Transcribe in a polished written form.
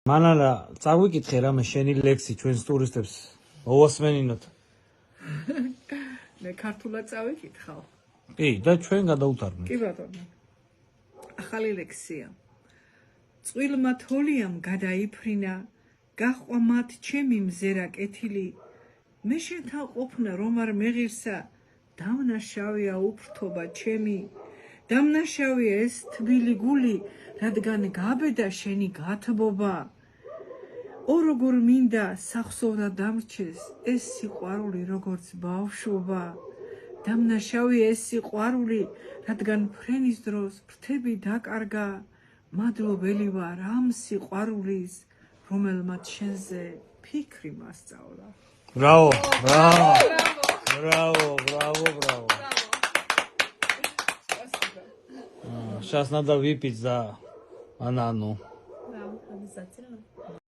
მანალა წავიკითხე რამე შენი ლექსი ჩვენს ტურისტებს მოვასმენინოთ. მე ქართულად წავიკითხავ. კი, და ჩვენ გადავუთარგმნით. კი ბატონო. ახალი ლექსია. წყვილმა თოლიამ გადაიფრინა, გაჰყვა მათ ჩემი მზერა კეთილი. მე შენთან ყოფნა რომ არ მეღირსა, დამნაშავია უფრთობა ჩემი. დამნაშავია ეს თბილი გული, რადგან გაბედა შენი გათბობა. ო როგორ მინდა სახსოვდა დამრჩეს ეს სიყვარული როგორც ბავშვობა. დამნაშავია ეს სიყვარული, რადგან ფრენის დროს ფრთები დაკარგა. მადლობელი ვარ ამ სიყვარულის, რომელმაც შენზე ფიქრი მასწავლა. Bravo, bravo, bravo, bravo, bravo. Сейчас надо выпить за Анну. Да, обязательно.